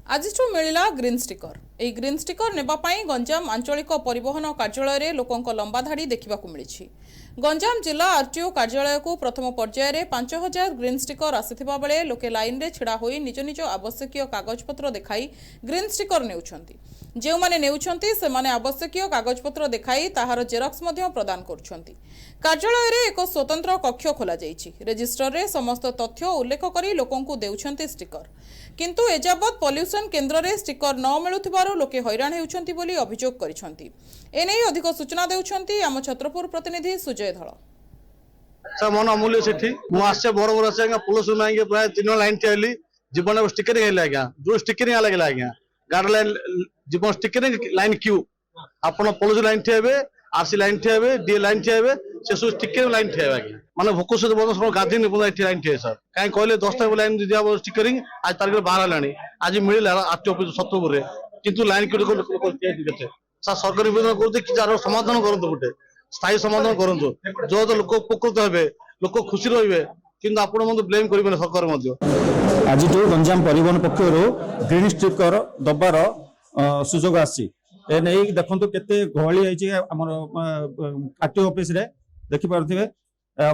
आज मिलला green sticker. यह ग्रीन स्टिकर नेबापाई गंजाम आंचलिक परिवहन कार्यालय लोकों लंबा धाड़ी देखा मिली। गंजाम जिला आरटीओ कार्यालय को प्रथम पर्यायर 5000 ग्रीन स्टिकर आसीथिबा बेले लोके लाइन रे छिड़ा होई निज निज आवश्यकीय कागजपत्र देखाई ग्रीन स्टिकर नेउछंती। जो माने नेउछंती से माने आवश्यकीय कागजपत्र देखाई ताहार जेरक्स मध्य प्रदान करुछंती। कार्यालय रे एक स्वतंत्र कक्ष खोला जाइछि। रेजिस्टर रे समस्त तथ्य उल्लेख करी लोकों को देउछंती स्टिकर। किंतु एजाबत पॉल्यूशन केन्द्र रे स्टिकर न मिलुथिबारु लोके हैरान हेउछंती बोली अभियोग करिसंती। एनै अधिक सूचना देउछंती आम छत्रपुर प्रतिनिधि सुजय धळ। सर मन अमूल्य सेठी मु आसे बड़ बड़ आसे पुलिस मांगे प्राय 3 लाइन टेली जीवन स्टिकरिंग हेला आज्ञा जो स्टिकरिंग लागला आज्ञा गार्ड लाइन जीवन स्टिकरिंग लाइन क्यू आपण पुलिस लाइन ठेबे आरसी लाइन ठेबे डी लाइन ठेबे से सब स्टिकरिंग लाइन ठेबे आज्ञा माने भोक से बड़ सब गाधी नि पुरा लाइन ठे सर काई कहले 10 टा लाइन दिया स्टिकरिंग आज तारिख बाहर लानी आज मिलला आरटीओ ऑफिस सतपुर रे किंतु लाइन क्यू को केते सर सरकारी विभाग को कि जार समाधान करंतो गुटे स्थायी समाधान करंतो जो तो लोक उपकृत हेबे लोक खुशी रहिबे किंतु आपण मते ब्लेम करिबे सरकार मध्य आज जो गंजाम परिवहन पक्षरु ग्रीन स्टिकर दबार सुजोग आसी ए नै देखंतु केते गहली आइछि हमर आरटीओ ऑफिस रे देखि पारथिबे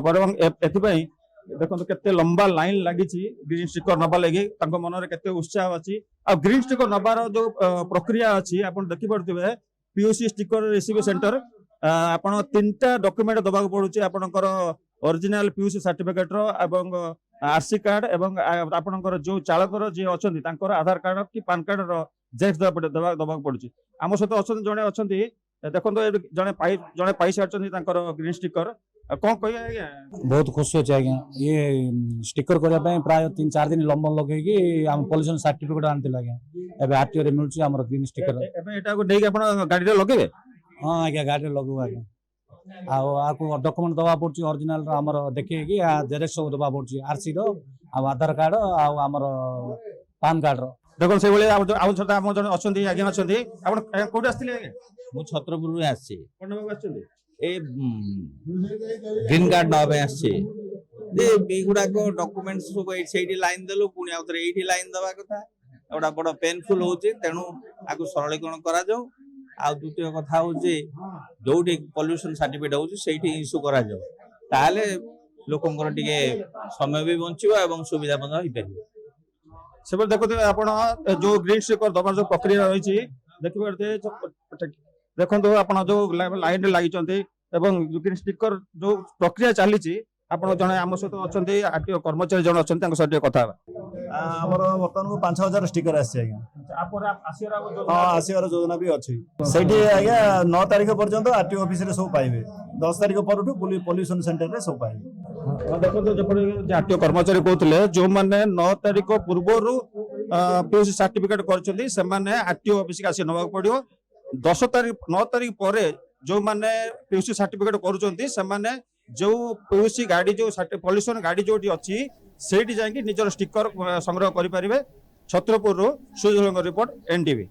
परम एथि पई देखंतु केते लंबा लाइन लागिछि ग्रीन स्टिकर नबा लागि तांको मन रे केते उत्साह अछि आ ग्रीन स्टिकर नबार जो प्रक्रिया अछि आपण देखि पारथिबे पीयूसी स्टिकर रिसीव सेंटर आपण 3टा डॉक्यूमेंट दबा पड़ुछि आपनकर ओरिजिनल पीयूसी सर्टिफिकेट रो एवं आरसी कार्ड एवं आपनकर जो चालकर जे अछंती तांकर आधार कार्ड कि पैन कार्ड रो जेक्स दबा पड़ुछि आम सहित अछंती जणे अछंती देखंतो जणे पैसा अछंती तांकर ग्रीन स्टिकर कौन कहिए आज्ञा बहुत खुशी अच्छे आज्ञा ये स्टिकर करने प्राय 3-4 दिन लंबन लगे आम पॉल्यूशन सर्टिफिकेट आनते आज्ञा एबे आरटीओ रे मिलुछि हमर ग्रीन स्टिकर एबे एटा को देई अपन गाड़ी रे लगेबे। हां आज्ञा गाड़ी रे लगु आज्ञा आ को डॉक्यूमेंट दवा पड़छि ओरिजिनल हमर देखि कि जेरेक्स सब दवा पड़छि आरसी रो आ आधार कार्ड आ हमर पैन कार्ड रो देखो से बेले आउ छता हम जने अछंती आज्ञा अछंती आपण कोठी आस्थिले आज्ञा मु छत्रपुर रे आछि कोन नबा आछंती ए ग्रीन कार्ड नबे आछि ए बिगुडा को डॉक्यूमेंट्स सब सेठी लाइन देलो पुनी आउतरे एठी लाइन दबा कथा एटा बड़ पेनफुल होचे तेनु आकु सरलीकरण करा जाऊ आ द्वितीय कथा होचे जोठी पॉल्यूशन सर्टिफिकेट होचे सेठी इशू करा जाऊ ताले लोकंकर टिके समय भी बंचिबो एवं सुविधा बंद होई परिबो सेबे देखते आपण जो ग्रीन स्टिकर दबार जो प्रक्रिया रही देखि परते देखंतु आपण जो लाइन रे लागि चंती एवं ग्रीन स्टिकर जो प्रक्रिया चली आपण जने आम सहित अछंती आरटीओ कर्मचारी जने अछंती तांको सहित कथा हमर वर्तमान को 5000 स्टिकर आसी आज्ञा आपर आसियार योजना भी अछि सेठी आज्ञा 9 तारिख पर्यंत आरटीओ ऑफिस रे सब पाइबे 10 तारिख परठु पॉल्यूशन सेंटर रे सब पाइबे देखो जपरे आरटीओ कर्मचारी कहतले जो माने 9 तारिख पूर्वरु पीयूसी सर्टिफिकेट करछंती से माने आरटीओ ऑफिस के आसी नबा पड़ियो 10 तारिख 9 तारिख परे जो माने पीयूसी सर्टिफिकेट करूछंती से माने जो पीयूसी गाड़ी जो पॉल्यूशन गाड़ी जोटी अछि सेठी जाके निजर स्टिकर संग्रह करि परिबे। Chhatrapur Sujay report NTV.